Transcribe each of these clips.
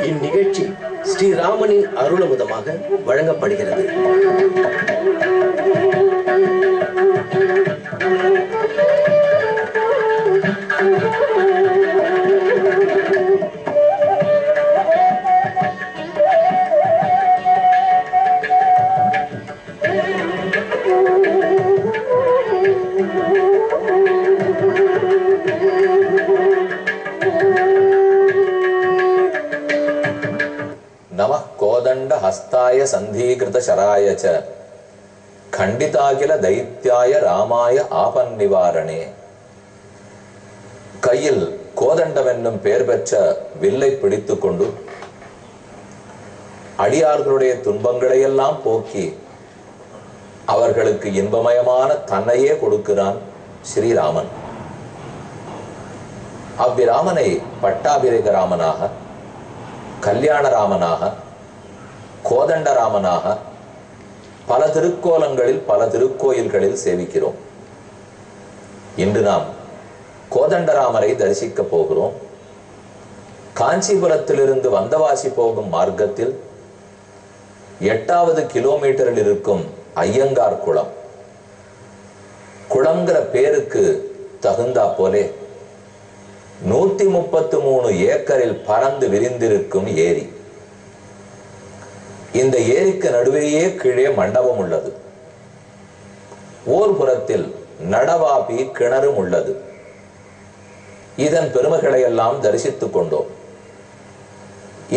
இந்நிகழ்ச்சி ஸ்ரீராமனின் அருளமுதமாக வழங்கப்படுகிறது. நம கோதண்ட ஹஸ்தாய சந்தீகிருத சராய ச கண்டிதாகில தைத்யாய ராமாய ஆபன் நிவாரணே. கையில் கோதண்டம் என்னும் பெயர் பெற்ற வில்லை பிடித்து கொண்டு அடியார்களுடைய துன்பங்களையெல்லாம் போக்கி அவர்களுக்கு இன்பமயமான தன்னையே கொடுக்கிறான் ஸ்ரீராமன். அவ்விராமனை பட்டாபிரேக ராமனாக, கல்யாணராமனாக, கோதண்டராமனாக பல திருக்கோலங்களில் பல திருக்கோயில்களில் சேவிக்கிறோம். இன்று நாம் கோதண்டராமரை தரிசிக்க போகிறோம். காஞ்சிபுரத்திலிருந்து வந்தவாசி போகும் மார்க்கத்தில் 8வது கிலோமீட்டரில் இருக்கும் ஐயங்கார் குளம். குளம்ங்கிற பேருக்கு தகுந்தா போலே 133 ஏக்கரில் பறந்து விரிந்திருக்கும் ஏரி. இந்த ஏரிக்கு நடுவேயே கீழே மண்டபம் உள்ளது. ஓர் புறத்தில் நடவாபி கிணறும் உள்ளது. இதன் பெருமைகளை எல்லாம் தரிசித்துக் கொண்டோம்.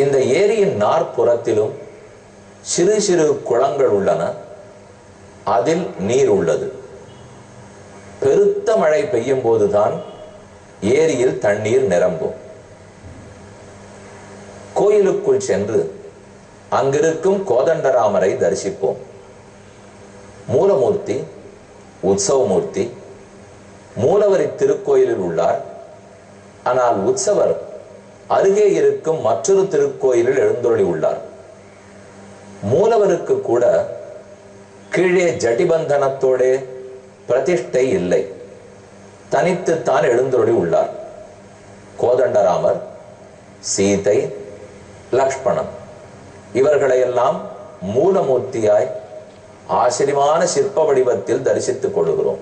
இந்த ஏரியின் நாற்புறத்திலும் சிறு சிறு குளங்கள் உள்ளன. அதில் நீர் உள்ளது. பெருத்த மழை பெய்யும் போதுதான் ஏரியில் தண்ணீர் நிரம்பும். கோயிலுக்குள் சென்று அங்கிருக்கும் கோதண்டராமரை தரிசிப்போம். மூலமூர்த்தி, உற்சவமூர்த்தி மூலவரி திருக்கோயிலில் உள்ளார். ஆனால் உற்சவர் அருகே இருக்கும் மற்றொரு திருக்கோயிலில் எழுந்தருளி உள்ளார். மூலவருக்கு கூட கீழே ஜட்டிபந்தனத்தோட பிரதிஷ்டை இல்லை, தனித்துத்தான் எழுந்தருளி உள்ளார். கோதண்டராமர், சீதை, லக்ஷ்மணன் இவர்களையெல்லாம் மூலமூர்த்தியாய் ஆச்சரியமான சிற்ப வடிவத்தில் தரிசித்துக் கொள்கிறோம்.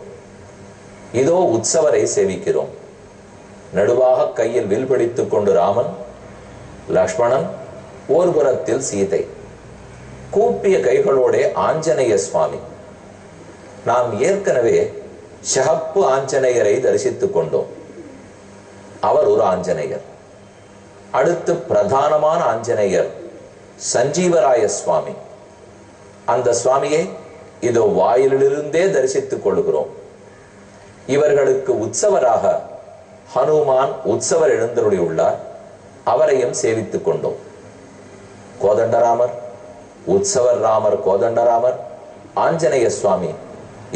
இதோ உற்சவரை சேவிக்கிறோம். நடுவாக கையில் வில் பிடித்துக் கொண்டு ராமன், லக்ஷ்மணன், ஓர் புறத்தில் சீதை, கூப்பிய கைகளோட ஆஞ்சநேய சுவாமி. நாம் ஏற்கனவே ஷஹப்பு ஆஞ்சநேயரை தரிசித்துக் கொண்டோம். அவர் ஒரு ஆஞ்சநேயர். அடுத்து பிரதானமான ஆஞ்சநேயர் சஞ்சீவராய சுவாமி. அந்த சுவாமியை இதோ வாயிலிருந்தே தரிசித்துக் கொள்கிறோம். இவர்களுக்கு உற்சவராக ஹனுமான் உற்சவர் எழுந்தருளி உள்ளார். அவரையும் சேவித்துக் கொண்டோம். கோதண்டராமர், உற்சவர் ராமர், கோதண்டராமர், ஆஞ்சநேய சுவாமி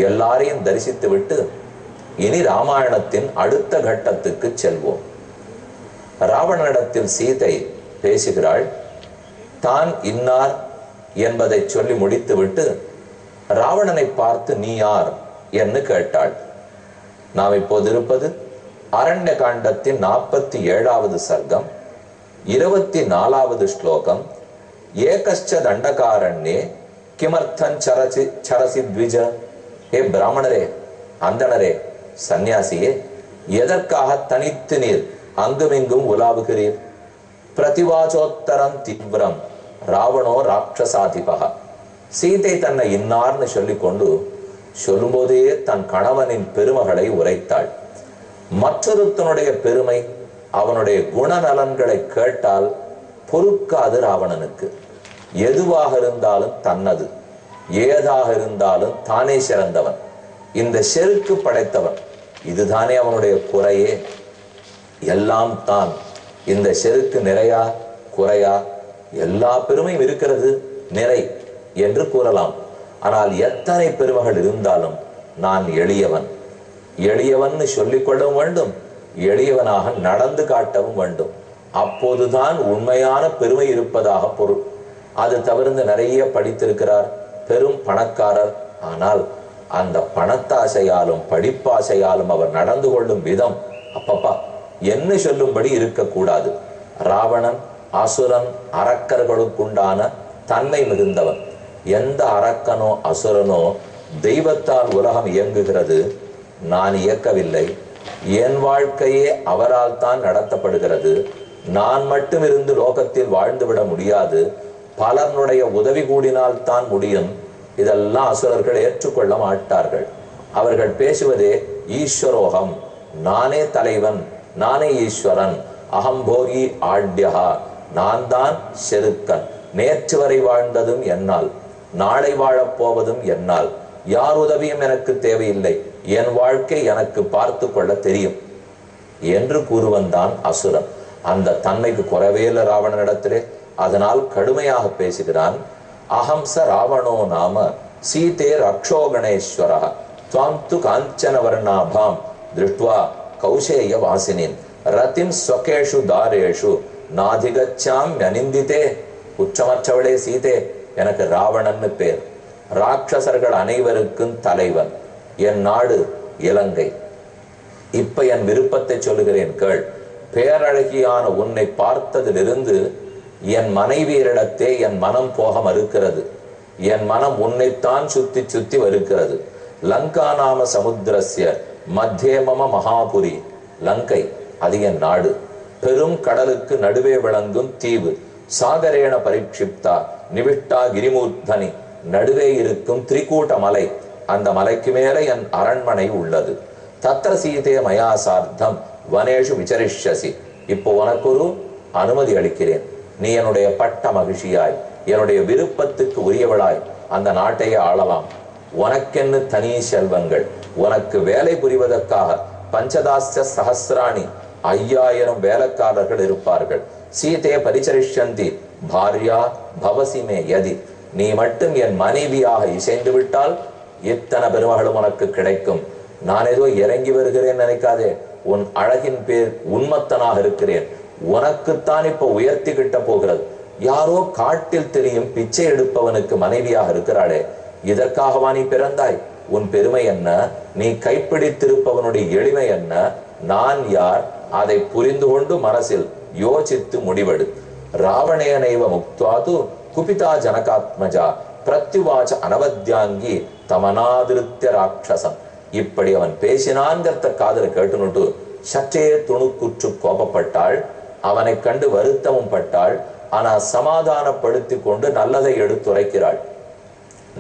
எல்லாரையும் தரிசித்து விட்டு இனி ராமாயணத்தின் அடுத்த கட்டத்துக்கு செல்வோம். ராவணனிடத்தில் சீதை பேசுகிறாள். தான் இன்னார் என்பதை சொல்லி முடித்துவிட்டு ராவணனை பார்த்து நீ யார் என்று கேட்டாள். நாம் இப்போது இருப்பது அரண்ய காண்டத்தின் 47வது சர்க்கம், 24வது ஸ்லோகம். ஏகஸ்ச தண்டகாரண்யே கிமர்த்தன் சரசி த்விஜ. ஏ பிராமணரே, அந்தணரே, சந்நியாசியே, எதற்காக தனித்து நீர் அங்குமிங்கும் உலாவுகிறீர்? பிரதிவாச்சோத்தரம் தீவிரம் ராவணோ ராட்சசாதிபக. சீதை தன்னை இன்னார்னு சொல்லிக்கொண்டு சொல்லும்போதே தன் கணவனின் பெருமைகளை உரைத்தாள். மற்றொருத்தனுடைய பெருமை, அவனுடைய குணநலன்களை கேட்டால் பொறுக்காது ராவணனுக்கு. எதுவாக இருந்தாலும் தன்னது, ஏதாக இருந்தாலும் தானே சிறந்தவன், இந்த செருக்கு படைத்தவன். இதுதானே அவனுடைய குறையே. எல்லாம் தான். இந்த செருக்கு நிறையா குறையா? எல்லா பெருமையும் இருக்கிறது, நிறை என்று கூறலாம். ஆனால் எத்தனை பெருமைகள் இருந்தாலும் நான் எளியவன், எளியவன் சொல்லிக்கொள்ளவும் வேண்டும், எளியவனாக நடந்து காட்டவும் வேண்டும். அப்போதுதான் உண்மையான பெருமை இருப்பதாக பொருள். அது தவிர்த்து நிறைய படித்திருக்கிறார், பெரும் பணக்காரர். ஆனால் அந்த பணத்தாசையாலும் படிப்பாசையாலும் அவர் நடந்து கொள்ளும் விதம் அப்பப்பா என்ன சொல்லும்படி இருக்கக்கூடாது. ராவணன் அசுரன் அரக்கர்களுக்குண்டான தன்மை மிகுந்தவன். எந்த அரக்கனோ அசுரனோ தெய்வத்தால் உலகம் இயங்குகிறது, நான் இயக்கவில்லை, என் வாழ்க்கையே அவரால் தான் நடத்தப்படுகிறது, நான் மட்டும் இருந்து லோகத்தில் வாழ்ந்துவிட முடியாது, பலருடைய உதவி கூடினால் தான் முடியும், இதெல்லாம் அசுரர்கள் ஏற்றுக்கொள்ள மாட்டார்கள். அவர்கள் பேசுவதே ஈஸ்வரோகம், நானே தலைவன், நானே ஈஸ்வரன், அகம்போகி ஆட்யகா, நான் தான் செருக்கன், நேற்று வரை வாழ்ந்ததும் என்னால், நாளை வாழப்போவதும் என்னால், யார் உதவியும் எனக்கு தேவையில்லை, என் வாழ்க்கை எனக்கு பார்த்து கொள்ள தெரியும் என்று கூறுவந்தான் அசுரன். அந்த தன்மைக்கு குறவே இல்லை ராவணனிடத்திலே. அதனால் கடுமையாக பேசுகிறான். அஹம்ச ராவணோ நாம சீதே ரக்ஷோ கணேஸ்வரா துவாம் து காஞ்சன வர்ணாபாம் திருஷ்டுவா கௌசேய வாசினின் ரத்தின் ஸ்வகேஷு தாரேஷு நாதிகச்சாம் அனிந்தித்தே. குற்றமற்றவளே சீதே, எனக்கு ராவணன்னு பேர், ராட்சசர்கள் அனைவருக்கும் தலைவன், என் நாடு இலங்கை. இப்ப என் விருப்பத்தை சொல்லுகிறேன் கேள். பேரழகியான உன்னை பார்த்ததிலிருந்து என் மனைவியரிடத்தே என் மனம் போக மறுக்கிறது. என் மனம் உன்னைத்தான் சுத்தி சுத்தி வருகிறது. லங்கா நாம சமுத்திரஸ்ய மத்தியே மம மகாபுரி. லங்கை அது என் நாடு, பெரும் கடலுக்கு நடுவே விளங்கும் தீவு. சாகரேண பரிக்ஷிப்தா நிவிட்டா கிரிமூர்த்தனி, நடுவே இருக்கும் திரிகூட்ட மலை, அந்த மலைக்கு மேலே என் அரண்மனை உள்ளது. தத்ர சீதே மயா சார்த்தம் வனேஷு விசரிஷ்யசி. இப்போ உனக்கு ஒரு அனுமதி அளிக்கிறேன். நீ என்னுடைய பட்ட மகிழ்ச்சியாய், என்னுடைய விருப்பத்துக்கு உரியவளாய் அந்த நாட்டையே ஆளலாம். உனக்கென்னு தனி செல்வங்கள், உனக்கு வேலை புரிவதற்காக பஞ்சதாஸ்ய சஹசிராணி 5000 வேலைக்காரர்கள் இருப்பார்கள். சீதே பரிச்சரிஷ்யந்தி பாரியா பவசிமே யதி. நீ மட்டும் என் மனைவியாக இசைந்து விட்டால் எத்தனை பெருமகளும் உனக்கு கிடைக்கும். நான் ஏதோ இறங்கி வருகிறேன் நினைக்காதே. உன் அழகின் பேர் உன்மத்தனாக இருக்கிறேன். உனக்குத்தான் இப்ப உயர்த்தி கிட்ட போகிறது. யாரோ காட்டில் தெரியும் பிச்சை எடுப்பவனுக்கு மனைவியாக இருக்கிறாளே, இதற்காகவா நீ பிறந்தாய்? உன் பெருமை என்ன? நீ கைப்பிடித்திருப்பவனுடைய எளிமை என்ன? நான் யார்? அதை புரிந்து கொண்டு மனசில் யோசித்து முடிவெடு. ராவணேனைவ முக்துவாது குபிதா ஜனகாத்மஜா பிரத்யுவாச்ச அனவத்யாங்கி தமனாதிருத்திய ராட்சசம். இப்படி அவன் பேசினான்கிறத காதல கேட்டுனுட்டு சற்றே துணுக்குற்று கோபப்பட்டாள். அவனை கண்டு வருத்தமும் பட்டாள். ஆனா சமாதானப்படுத்தி கொண்டு நல்லதை எடுத்துரைக்கிறாள்.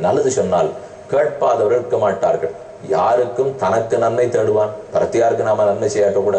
நல்லது சொன்னால் கேட்பாதவர் இருக்க மாட்டார்கள். யாருக்கும் தனக்கு நன்மை தேடுவான். பரத்தியாருக்கு நாம நன்மை செய்யாட்ட கூட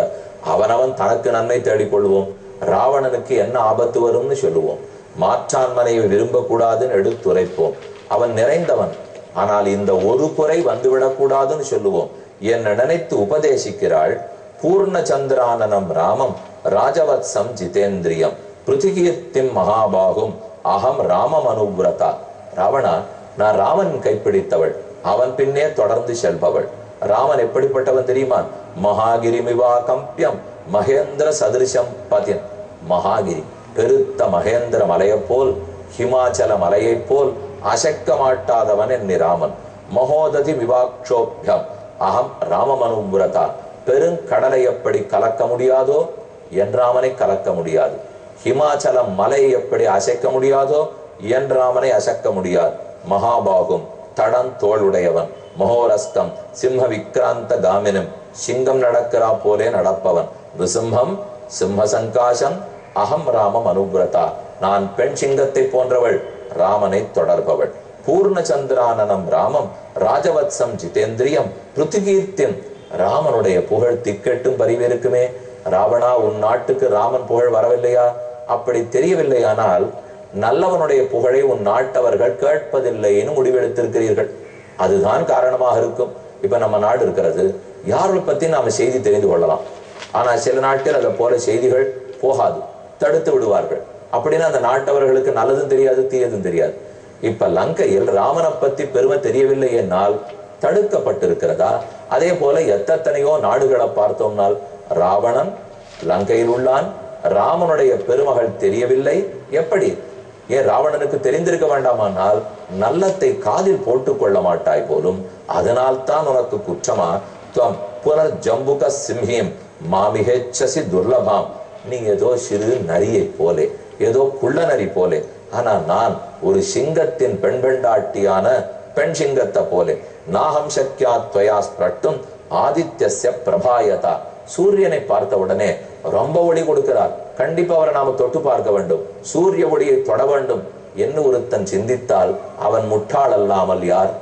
அவனவன் தனக்கு நன்மை தேடிக்கொள்வோம். ராவணனுக்கு என்ன ஆபத்து வரும்னு சொல்லுவோம். மாற்றான் மனையை விரும்பக்கூடாதுன்னு எடுத்துரைப்போம். அவன் நிறைந்தவன், ஆனால் இந்த ஒரு குறை வந்துவிடக்கூடாதுன்னு சொல்லுவோம். என்ன நினைத்து உபதேசிக்கிறாள். பூர்ண சந்திரானனம் ராமம் ராஜவத்சம் ஜிதேந்திரியம் பிருத்திகீர்த்திம் மகாபாகும் அகம் ராமம் அனுவிரதா. ராவணா, நான் ராமன் கைப்பிடித்தவள், அவன் பின்னே தொடர்ந்து செல்பவள். ராமன் எப்படிப்பட்டவன் தெரியுமா? மகாகிரிமிவா கம்பியம் மகேந்திர சதிருஷம் பதின். மகாகிரி பெருத்த மகேந்திர மலையை போல், ஹிமாச்சல மலையை போல் அசைக்க மாட்டாதவன் என்னி ராமன். மகோததி விவாக்ஷோபியம் அகம் ராமமனுவிரதா. பெருங்கடலை எப்படி கலக்க முடியாதோ என் ராமனை கலக்க முடியாது. ஹிமாச்சலம் மலையை எப்படி அசைக்க முடியாதோ என் ராமனை அசைக்க முடியாது. மகாபாகும் தடன் தோளுடையவன், மகோரஸ்கம் சிம்ம விக்ராந்த காமினும், சிங்கம் நடக்கிறா போலே நடப்பவன். விசிம்ஹம் சிம்ம சங்காசம் அகம் ராமம் அனுவிரதா. நான் பெண் சிங்கத்தை போன்றவள், ராமனை தொடர்பவள். பூர்ண சந்திரானனம் ராமம் ராஜவத்சம் ஜிதேந்திரியம் பிருத்திகீர்த்தியம். ராமனுடைய புகழ் திக்கெட்டும் பரிவிருக்குமே. ராவணா, உன் நாட்டுக்கு ராமன் புகழ் வரவில்லையா? அப்படி தெரியவில்லையானால் நல்லவனுடைய புகழை உன் நாட்டவர்கள் கேட்பதில்லைன்னு முடிவெடுத்திருக்கிறீர்கள். அதுதான் காரணமாக இருக்கும். இப்ப நம்ம நாடு இருக்கிறது, யாரை பத்தி நாம செய்தி தெரிந்து கொள்ளலாம். ஆனா சில நாட்டில் அதை போல செய்திகள் போகாது, தடுத்து விடுவார்கள். அப்படின்னா அந்த நாட்டவர்களுக்கு நல்லதும் தெரியாது, தீயதும் தெரியாது. இப்ப லங்கையில் ராமனை பத்தி பெருமை தெரியவில்லை என்னால் தடுக்கப்பட்டிருக்கிறதா? அதே போல எத்தனையோ நாடுகளை பார்த்தோம்னால் ராவணன் லங்கையில் உள்ளான், ராமனுடைய பெருமகள் தெரியவில்லை. எப்படி? ஏன் ராவணனுக்கு தெரிந்திருக்க வேண்டாமானால் நல்லத்தை காதில் போட்டுக் கொள்ள மாட்டாய் போலும். அதனால் தான் உனக்கு குற்றமா? துவம் புனர் ஜம்புக சிம்ஹீம் மாமிகேச்சசி துர்லபாம் நீ ஏதோ சிறு நரியை போலே, ஏதோ குள்ள நரி போலே. ஆனா நான் ஒரு சிங்கத்தின் பெண்பெண்டாட்டியான பெண் சிங்கத்தை போலே. நாகம் சக்கியா துவயா ஸ்பிரட்டும் ஆதித்யஸ்ய பிரபாயதா. சூரியனை பார்த்த உடனே ரொம்ப ஒளி கொடுக்கிறார், கண்டிப்பா அவரை நாம தொட்டு பார்க்க வேண்டும், சூரிய ஒளியை தொட வேண்டும் என்று ஒருத்தன் சிந்தித்தால் அவன் முட்டாள் அல்லாமல் யார்?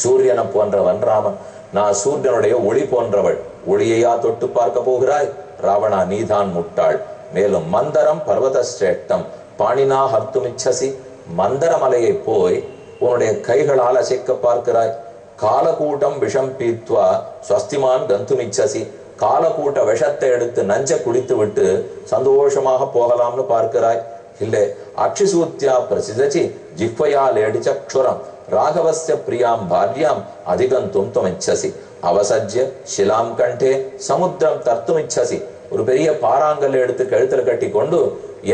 சூரியனை போன்றவன் ராமன். நான் சூரியனுடைய ஒளி போன்றவள், ஒளியையா தொட்டு பார்க்க போகிறாய்? ராவணா, நீதான் முட்டாள். மேலும் மந்தரம் பர்வத சிரேஷ்டம் பாணினா ஹர்த்துமிச்சசி. மந்தர மலையை போய் உன்னுடைய கைகளால் அசைக்க பார்க்கிறாய். காலகூட்டம் விஷம் பீத்வா ஸ்வஸ்திமான் கந்துமிச்சசி. காலக்கூட்ட விஷத்தை எடுத்து நஞ்ச குடித்து விட்டு சந்தோஷமாக போகலாம்னு பார்க்கிறாய். இல்லை, அக்ஷிசூத்யா பிரசிதச்சி ஜிஹ்வயா லேடிச்சக்ஷுரம் ராகவஸ்ய பிரியாம் பாரியாம் அதிகந்தும் துமிச்சசி. அவசஜ்ய ஷிலாம் கண்டே சமுத்திரம் தர்த்துமிச்சசி. ஒரு பெரிய பாறாங்கல் எடுத்து கழுத்துல கட்டி கொண்டு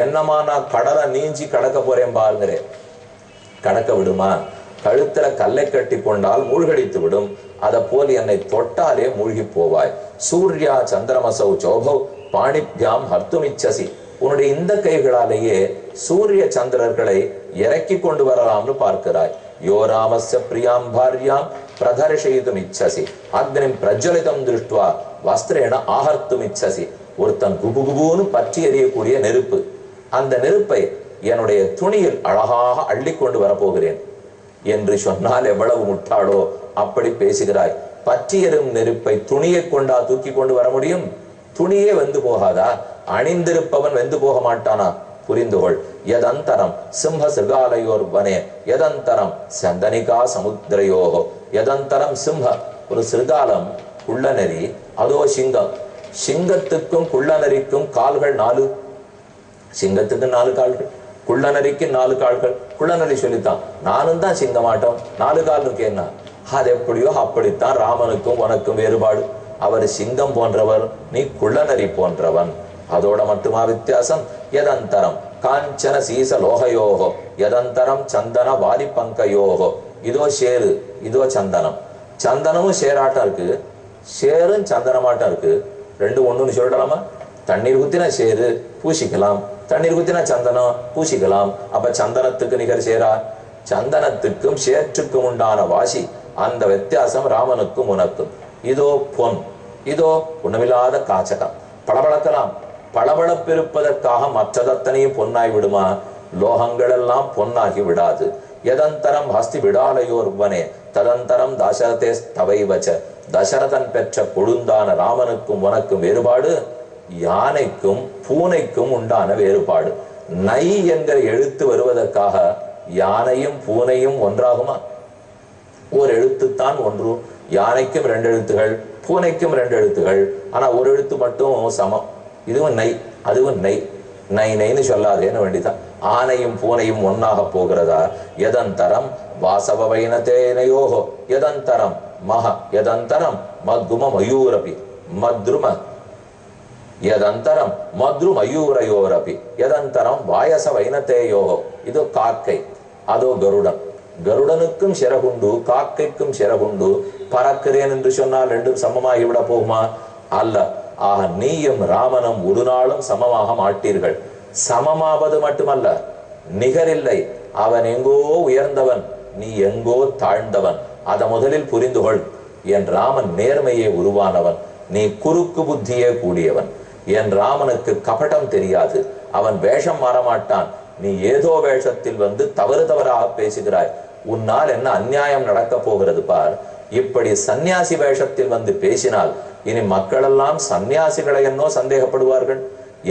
என்னமா நான் கடலை நீஞ்சி கடக்க போறேன் பாருங்கிறேன். கடக்க விடுமா? கழுத்துல கல்லை கட்டி கொண்டால் மூழ்கடித்து விடும். அதை போல் என்னை தொட்டாலே மூழ்கி போவாய். சூர்யா சந்திரமசௌ சோபௌ பாணிப்யாம் ஹர்த்துமிச்சசி. உன்னுடைய இந்த கைகளாலேயே சூரிய சந்திரர்களை இறக்கி கொண்டு வரலாம்னு பார்க்கிறாய். யோ ராமஸ்ய பிரியாம் பாரியாம் பிரதர்ஷயிதும் இச்சசி அக்னிம் பிரஜ்வலிதம் திருஷ்டுவா வஸ்திரேன ஆஹர்த்தும் இச்சசி. ஒருத்தன் குபுகுபுன்னு பற்றி எறியக்கூடிய நெருப்பு, அந்த நெருப்பை என்னுடைய துணியில் அழகாக அள்ளி கொண்டு வரப்போகிறேன் என்று சொன்னால் எவ்வளவு முட்டாளோ அப்படி பேசுகிறாய். பற்றியரும் நெருப்பை துணியை கொண்டா தூக்கி கொண்டு வர முடியும்? துணியே வெந்து போகாதா? அணிந்திருப்பவன் வெந்து போக மாட்டானா? புரிந்துகொள். யதந்தரம் சிம்ம சிறுகாலையோர் வனே யதந்தரம் சந்தனிகா சமுத்திரையோகோ. யதந்தரம் சிம்ம ஒரு சிறுகாலம், குள்ளநெறி, அதோ சிங்கம். சிங்கத்துக்கும் குள்ளநரிக்கும் கால்கள் 4. சிங்கத்துக்கு 4 கால்கள், குள்ளநரிக்கு 4 கால்கள். குள்ளநரி சொல்லித்தான், நானும் தான் சிங்கமாட்டோம், 4 கால் இருக்கேன்னா. அது எப்படியோ அப்படித்தான் ராமனுக்கும் உனக்கும் வேறுபாடு. அவர் சிங்கம் போன்றவர், நீ குள்ளநரி போன்றவன். அதோட மட்டுமா வித்தியாசம்? யதந்தரம் காஞ்சன சீச லோகயோகோ யதந்தரம் சந்தன வாரி பங்கையோகோ. இதோ ஷேரு, இதோ சந்தனம். சந்தனமும் ஷேராட்டம் இருக்கு, ஷேரும் சந்தனமாட்டம் இருக்கு. ரெண்டு ஒண்ணுன்னு சொல்லிடலாமா? தண்ணீர் குத்தினா ஷேரு பூசிக்கலாம், தண்ணீர் குத்தினா சந்தனம் பூசிக்கலாம். அப்ப சந்தனத்துக்கு நிகர் ஷேரா? சந்தனத்துக்கும் ஷேற்றுக்கும் உண்டான வாசி, அந்த வித்தியாசம் ராமனுக்கும் உனக்கும். இதோ பொன், இதோ ஒண்ணுமில்லாத காச்சகம். பளபளக்கலாம், பளபளப்பிருப்பதற்காக மற்றதத்தனையும் பொன்னாய் விடுமா? லோகங்கள் எல்லாம் பொன்னாகி விடாது. யதந்தரம் ஹஸ்தி விடாலையோர் வனே ததந்தரம் தசரதே தவைவச்ச. தசரதன் பெற்ற கொழுந்தான ராமனுக்கும் உனக்கும் வேறுபாடு யானைக்கும் பூனைக்கும் உண்டான வேறுபாடு. நை என்கிற எழுத்து வருவதற்காக யானையும் பூனையும் ஒன்றாகுமா? ஒரு எழுத்துத்தான் ஒன்று. யானைக்கும் 2 எழுத்துகள், பூனைக்கும் 2 எழுத்துகள். ஆனா ஒரு எழுத்து மட்டும் சமம். இதுவும் நை, அதுவும் நை. நை நைன்னு சொல்லாதேன்னு வேண்டிதான். ஆனையும் பூனையும் ஒன்னாக போகிறதா? யதந்தரம் வாசவ வைனதேனயோகோ யதந்தரம் மக யதந்தரம் மத்கும மயூரபி மத்ரும யதந்தரம் மத்ரு மயூரயோரபி யதந்தரம் வாயச வைனதேயோகோ. இதோ காக்கை, அதோ கருடன். கருடனுக்கும் சிறகுண்டு, காக்கைக்கும் சிறகுண்டு. பறக்கிறேன் என்று சொன்னால் 2 சமமாகிவிட போகுமா? அல்ல. ஆக நீயும் ராமனும் ஒரு நாளும் சமமாக மாட்டீர்கள். சமமாவது மட்டுமல்ல, நிகரில்லை. அவன் எங்கோ உயர்ந்தவன், நீ எங்கோ தாழ்ந்தவன். அதை முதலில் புரிந்துகொள். என் ராமன் நேர்மையே உருவானவன், நீ குறுக்கு புத்தியே கூடியவன். என் ராமனுக்கு கபடம் தெரியாது, அவன் வேஷம் மாறமாட்டான். நீ ஏதோ வேஷத்தில் வந்து தவறு தவறாக பேசுகிறாய். உன்னால் என்ன அநியாயம் நடக்க போகிறது பார். இப்படி சந்நியாசி வேஷத்தில் வந்து பேசினால் இனி மக்களெல்லாம் சந்நியாசிகளை என்னோ சந்தேகப்படுவார்கள்.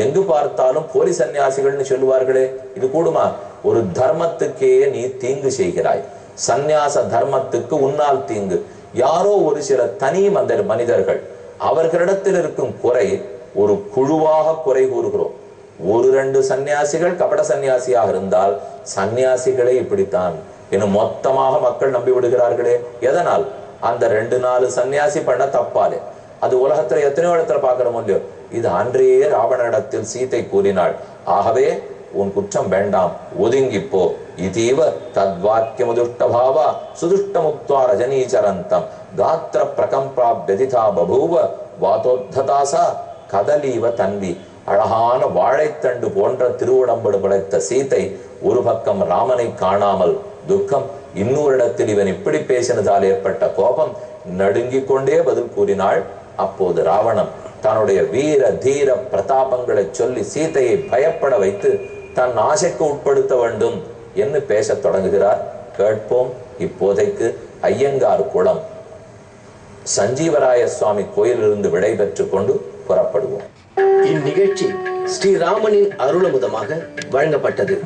எங்கு பார்த்தாலும் போலி சந்நியாசிகள்னு சொல்லுவார்களே, இது கூடுமா? ஒரு தர்மத்துக்கே நீ தீங்கு செய்கிறாய். சந்நியாச தர்மத்துக்கு உன்னால் தீங்கு. யாரோ ஒரு சில தனி மனிதர்கள், அவர்களிடத்தில் இருக்கும் குறை ஒரு குழுவாக குறை கூறுகிறோம். 1-2 சன்னியாசிகள் கபட சன்னியாசியாக இருந்தால் சன்னியாசிகளே இப்படித்தான் இன்னும் மொத்தமாக மக்கள் நம்பி விடுகிறார்களே. எதனால்? அந்த 2-4 சன்னியாசி பண்ண தப்பாலே. அது உலகத்துல எத்தனையோ இடத்துல பார்க்கிறோம் இல்லையோ. இது அன்றையே ராவணனிடத்தில் சீதை கூறினாள், ஆகவே உன் குற்றம் வேண்டாம், ஒதுங்கிப்போ. இதீவ தத்வாக்கியமுதுஷ்டபாவா சுதுஷ்டமுக்த்வா ரஜனீச்சரந்தம் காத்திர பிரகம்ப்ராப்யதிதா பபூவ வாதோத்ததாசா கதலீவ தன்வி, அழகான வாழைத்தண்டு போன்ற திருவுடம்படு படைத்த சீதை ஒரு பக்கம் ராமனை காணாமல் துக்கம், இன்னொரு இடத்தில் இவன் இப்படி பேசினதால் ஏற்பட்ட கோபம், நடுங்கிக் கொண்டே பதில் கூறினாள். அப்போது ராவணன் தன்னுடைய வீர தீர பிரதாபங்களை சொல்லி சீதையை பயப்பட வைத்து தன் ஆசைக்கு உட்படுத்த வேண்டும் என்று பேசத் தொடங்குகிறார். கேட்போம். இப்போதைக்கு ஐயங்கார் குளம் சஞ்சீவராய சுவாமி கோயிலிருந்து விடை பெற்றுக் கொண்டு புறப்படுவோம். இந்நிகழ்ச்சி ஸ்ரீராமனின் அருளமுதமாக வழங்கப்பட்டது.